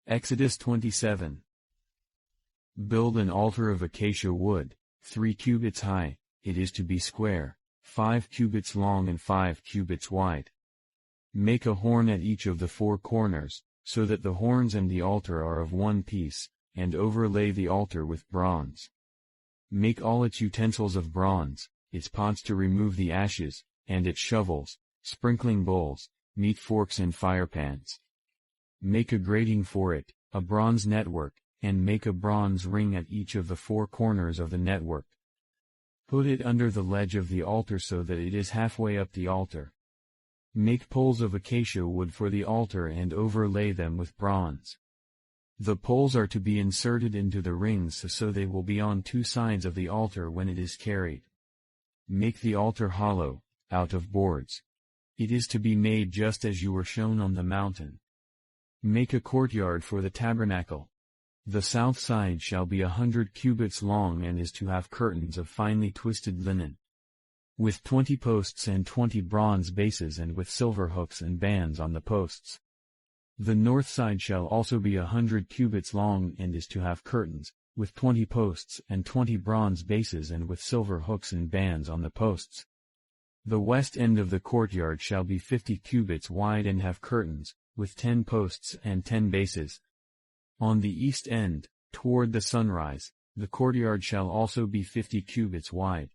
Exodus 27. Build an altar of acacia wood, 3 cubits high, it is to be square, 5 cubits long and 5 cubits wide. Make a horn at each of the 4 corners, so that the horns and the altar are of one piece, and overlay the altar with bronze. Make all its utensils of bronze, its pots to remove the ashes, and its shovels, sprinkling bowls, meat forks and firepans. Make a grating for it, a bronze network, and make a bronze ring at each of the 4 corners of the network. Put it under the ledge of the altar so that it is halfway up the altar. Make poles of acacia wood for the altar and overlay them with bronze. The poles are to be inserted into the rings so they will be on 2 sides of the altar when it is carried. Make the altar hollow, out of boards. It is to be made just as you were shown on the mountain. Make a courtyard for the tabernacle. The south side shall be 100 cubits long and is to have curtains of finely twisted linen, with 20 posts and 20 bronze bases and with silver hooks and bands on the posts. The north side shall also be 100 cubits long and is to have curtains, with 20 posts and 20 bronze bases and with silver hooks and bands on the posts. The west end of the courtyard shall be 50 cubits wide and have curtains, with 10 posts and 10 bases. On the east end, toward the sunrise, the courtyard shall also be 50 cubits wide.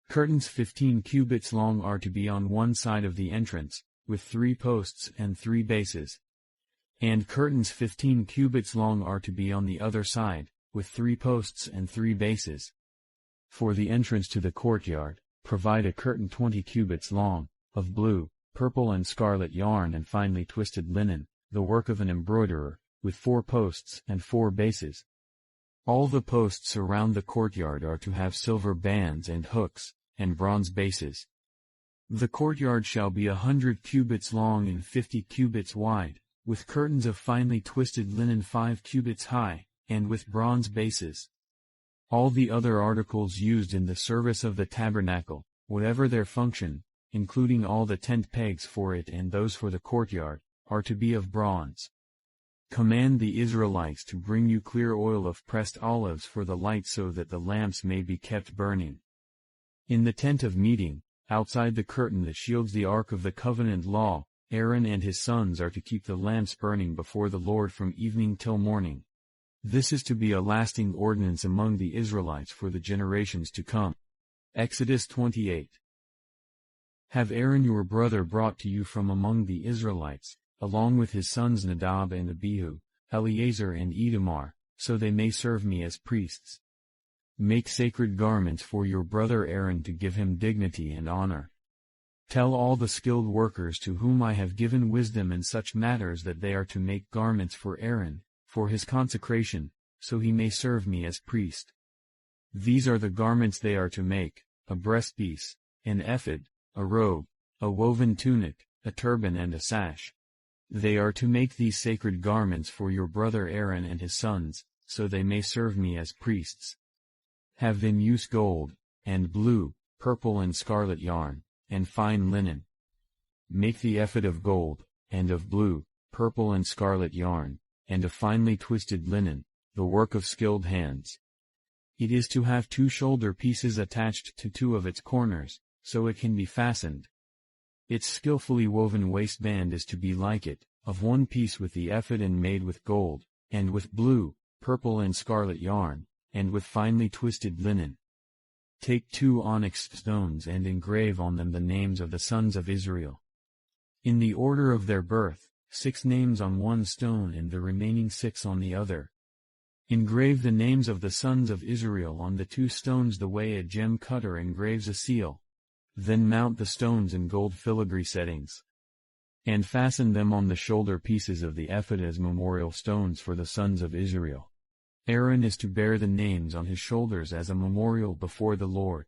Curtains 15 cubits long are to be on one side of the entrance, with 3 posts and 3 bases. And curtains 15 cubits long are to be on the other side, with 3 posts and 3 bases. For the entrance to the courtyard, provide a curtain 20 cubits long, of blue, purple and scarlet yarn and finely twisted linen, the work of an embroiderer, with 4 posts and 4 bases. All the posts around the courtyard are to have silver bands and hooks, and bronze bases. The courtyard shall be 100 cubits long and 50 cubits wide, with curtains of finely twisted linen 5 cubits high, and with bronze bases. All the other articles used in the service of the tabernacle, whatever their function, including all the tent pegs for it and those for the courtyard, are to be of bronze. Command the Israelites to bring you clear oil of pressed olives for the light so that the lamps may be kept burning. In the tent of meeting, outside the curtain that shields the ark of the covenant law, Aaron and his sons are to keep the lamps burning before the Lord from evening till morning. This is to be a lasting ordinance among the Israelites for the generations to come. Exodus 28. Have Aaron your brother brought to you from among the Israelites, along with his sons Nadab and Abihu, Eleazar and Itamar, so they may serve me as priests. Make sacred garments for your brother Aaron to give him dignity and honor. Tell all the skilled workers to whom I have given wisdom in such matters that they are to make garments for Aaron, for his consecration, so he may serve me as priest. These are the garments they are to make: a breastpiece, an ephod, a robe, a woven tunic, a turban and a sash. They are to make these sacred garments for your brother Aaron and his sons, so they may serve me as priests. Have them use gold, and blue, purple and scarlet yarn, and fine linen. Make the ephod of gold, and of blue, purple and scarlet yarn, and of finely twisted linen, the work of skilled hands. It is to have 2 shoulder pieces attached to 2 of its corners, so it can be fastened. Its skillfully woven waistband is to be like it, of one piece with the ephod and made with gold, and with blue, purple and scarlet yarn, and with finely twisted linen. Take 2 onyx stones and engrave on them the names of the sons of Israel. In the order of their birth, 6 names on one stone and the remaining 6 on the other. Engrave the names of the sons of Israel on the 2 stones the way a gem cutter engraves a seal. Then mount the stones in gold filigree settings, and fasten them on the shoulder pieces of the ephod as memorial stones for the sons of Israel. Aaron is to bear the names on his shoulders as a memorial before the Lord.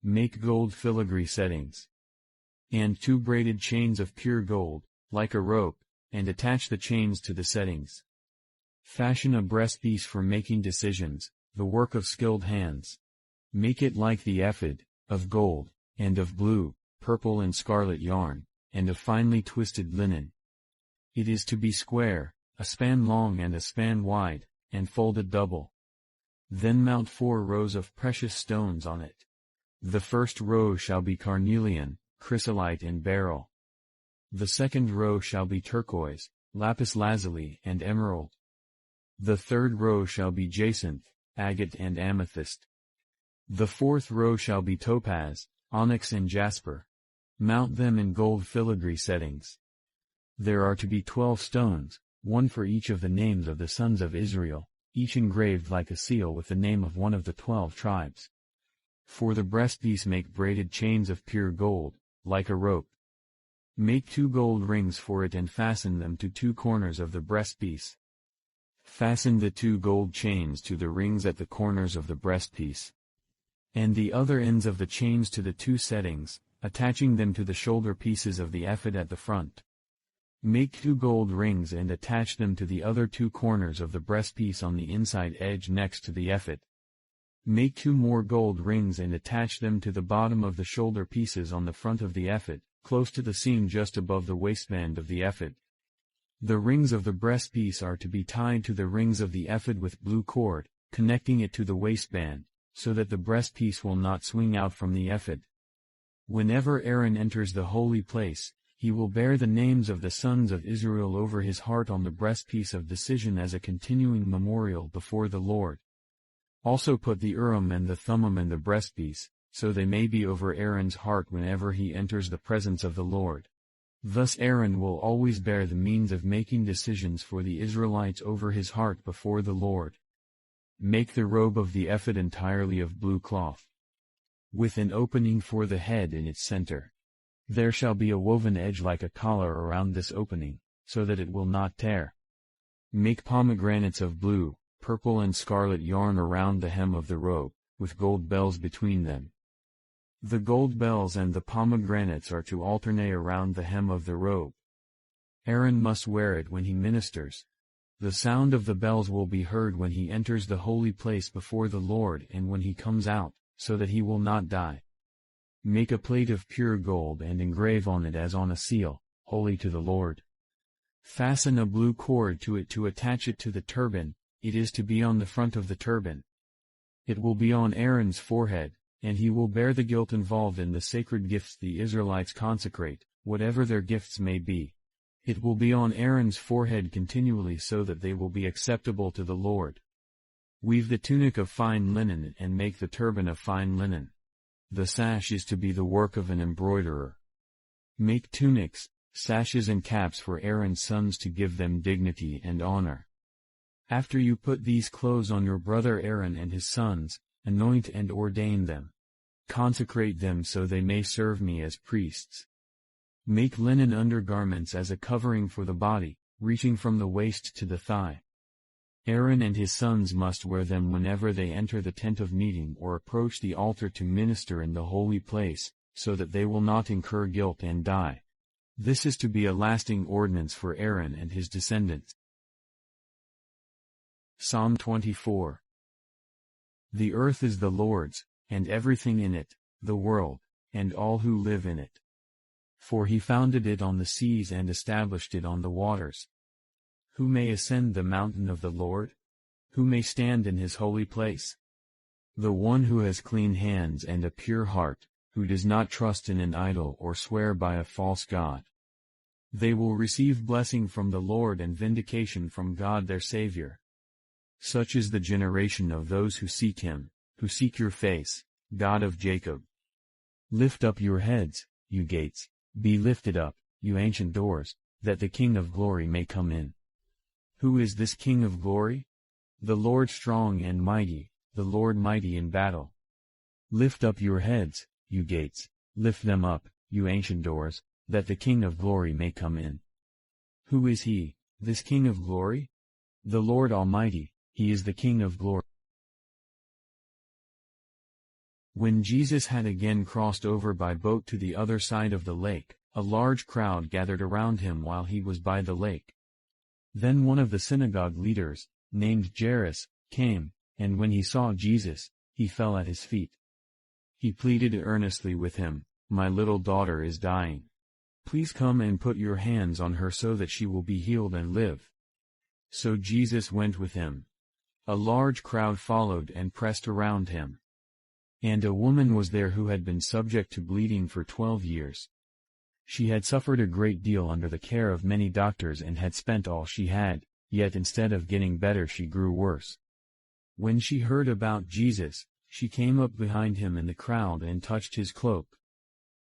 Make gold filigree settings, and 2 braided chains of pure gold, like a rope, and attach the chains to the settings. Fashion a breastpiece for making decisions, the work of skilled hands. Make it like the ephod, of gold, and of blue, purple and scarlet yarn, and of finely twisted linen. It is to be square, a span long and a span wide, and folded double. Then mount 4 rows of precious stones on it. The first row shall be carnelian, chrysolite and beryl. The second row shall be turquoise, lapis lazuli and emerald. The third row shall be jacinth, agate and amethyst. The fourth row shall be topaz, onyx and jasper. Mount them in gold filigree settings. There are to be 12 stones, one for each of the names of the sons of Israel, each engraved like a seal with the name of one of the 12 tribes. For the breastpiece make braided chains of pure gold, like a rope. Make 2 gold rings for it and fasten them to 2 corners of the breastpiece. Fasten the 2 gold chains to the rings at the corners of the breastpiece, and the other ends of the chains to the 2 settings, attaching them to the shoulder pieces of the ephod at the front. Make 2 gold rings and attach them to the other 2 corners of the breastpiece on the inside edge next to the ephod. Make 2 more gold rings and attach them to the bottom of the shoulder pieces on the front of the ephod, close to the seam just above the waistband of the ephod. The rings of the breastpiece are to be tied to the rings of the ephod with blue cord, connecting it to the waistband, so that the breastpiece will not swing out from the ephod. Whenever Aaron enters the holy place, he will bear the names of the sons of Israel over his heart on the breastpiece of decision as a continuing memorial before the Lord. Also put the Urim and the Thummim in the breastpiece, so they may be over Aaron's heart whenever he enters the presence of the Lord. Thus Aaron will always bear the means of making decisions for the Israelites over his heart before the Lord. Make the robe of the ephod entirely of blue cloth, with an opening for the head in its center. There shall be a woven edge like a collar around this opening, so that it will not tear. Make pomegranates of blue, purple and scarlet yarn around the hem of the robe, with gold bells between them. The gold bells and the pomegranates are to alternate around the hem of the robe. Aaron must wear it when he ministers. The sound of the bells will be heard when he enters the holy place before the Lord and when he comes out, so that he will not die. Make a plate of pure gold and engrave on it as on a seal, holy to the Lord. Fasten a blue cord to it to attach it to the turban. It is to be on the front of the turban. It will be on Aaron's forehead, and he will bear the guilt involved in the sacred gifts the Israelites consecrate, whatever their gifts may be. It will be on Aaron's forehead continually so that they will be acceptable to the Lord. Weave the tunic of fine linen and make the turban of fine linen. The sash is to be the work of an embroiderer. Make tunics, sashes and caps for Aaron's sons to give them dignity and honor. After you put these clothes on your brother Aaron and his sons, anoint and ordain them. Consecrate them so they may serve me as priests. Make linen undergarments as a covering for the body, reaching from the waist to the thigh. Aaron and his sons must wear them whenever they enter the tent of meeting or approach the altar to minister in the holy place, so that they will not incur guilt and die. This is to be a lasting ordinance for Aaron and his descendants. Psalm 24. The earth is the Lord's, and everything in it, the world, and all who live in it. For he founded it on the seas and established it on the waters. Who may ascend the mountain of the Lord? Who may stand in his holy place? The one who has clean hands and a pure heart, who does not trust in an idol or swear by a false god. They will receive blessing from the Lord and vindication from God their Savior. Such is the generation of those who seek him, who seek your face, God of Jacob. Lift up your heads, you gates, be lifted up, you ancient doors, that the King of glory may come in. Who is this King of glory? The Lord strong and mighty, the Lord mighty in battle. Lift up your heads, you gates, lift them up, you ancient doors, that the King of glory may come in. Who is he, this King of glory? The Lord Almighty, he is the King of glory. When Jesus had again crossed over by boat to the other side of the lake, a large crowd gathered around him while he was by the lake. Then one of the synagogue leaders, named Jairus, came, and when he saw Jesus, he fell at his feet. He pleaded earnestly with him, "My little daughter is dying. Please come and put your hands on her so that she will be healed and live." So Jesus went with him. A large crowd followed and pressed around him. And a woman was there who had been subject to bleeding for 12 years. She had suffered a great deal under the care of many doctors and had spent all she had, yet instead of getting better she grew worse. When she heard about Jesus, she came up behind him in the crowd and touched his cloak.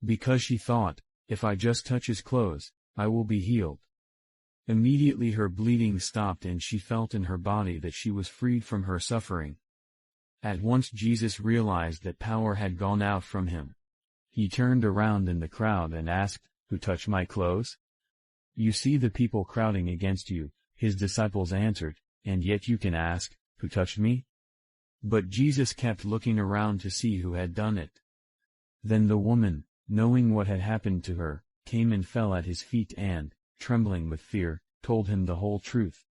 Because she thought, if I just touch his clothes, I will be healed. Immediately her bleeding stopped and she felt in her body that she was freed from her suffering. At once Jesus realized that power had gone out from him. He turned around in the crowd and asked, "Who touched my clothes?" "You see the people crowding against you," his disciples answered, "and yet you can ask, 'Who touched me?'" But Jesus kept looking around to see who had done it. Then the woman, knowing what had happened to her, came and fell at his feet and, trembling with fear, told him the whole truth.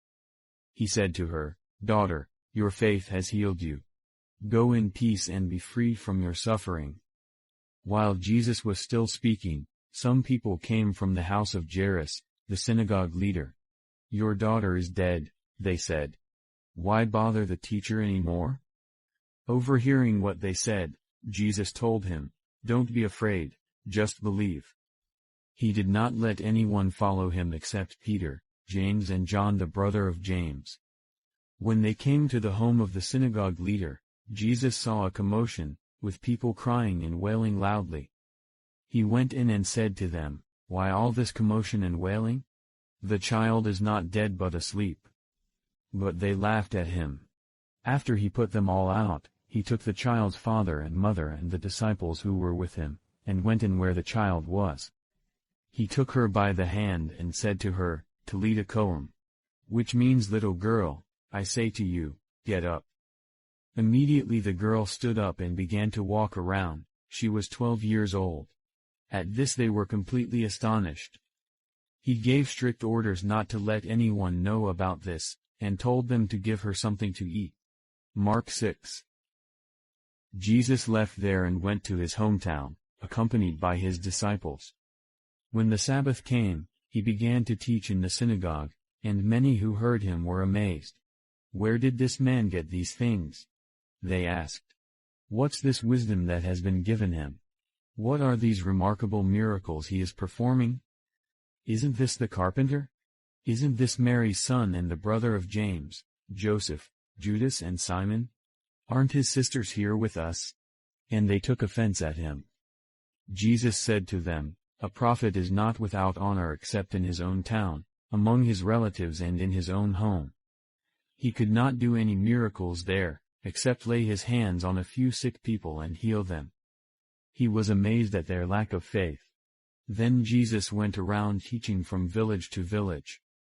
He said to her, "Daughter, your faith has healed you. Go in peace and be freed from your suffering." While Jesus was still speaking, some people came from the house of Jairus, the synagogue leader. "Your daughter is dead," they said. "Why bother the teacher anymore?" Overhearing what they said, Jesus told him, "Don't be afraid, just believe." He did not let anyone follow him except Peter, James and John the brother of James. When they came to the home of the synagogue leader, Jesus saw a commotion, with people crying and wailing loudly. He went in and said to them, "Why all this commotion and wailing? The child is not dead but asleep." But they laughed at him. After he put them all out, he took the child's father and mother and the disciples who were with him, and went in where the child was. He took her by the hand and said to her, "Talita koum," which means, "Little girl, I say to you, get up." Immediately the girl stood up and began to walk around. She was 12 years old. At this they were completely astonished. He gave strict orders not to let anyone know about this, and told them to give her something to eat. Mark 6. Jesus left there and went to his hometown, accompanied by his disciples. When the Sabbath came, he began to teach in the synagogue, and many who heard him were amazed. "Where did this man get these things?" they asked. "What's this wisdom that has been given him? What are these remarkable miracles he is performing? Isn't this the carpenter? Isn't this Mary's son and the brother of James, Joseph, Judas and Simon? Aren't his sisters here with us?" And they took offense at him. Jesus said to them, "A prophet is not without honor except in his own town, among his relatives and in his own home." He could not do any miracles there, except lay his hands on a few sick people and heal them. He was amazed at their lack of faith. Then Jesus went around teaching from village to village.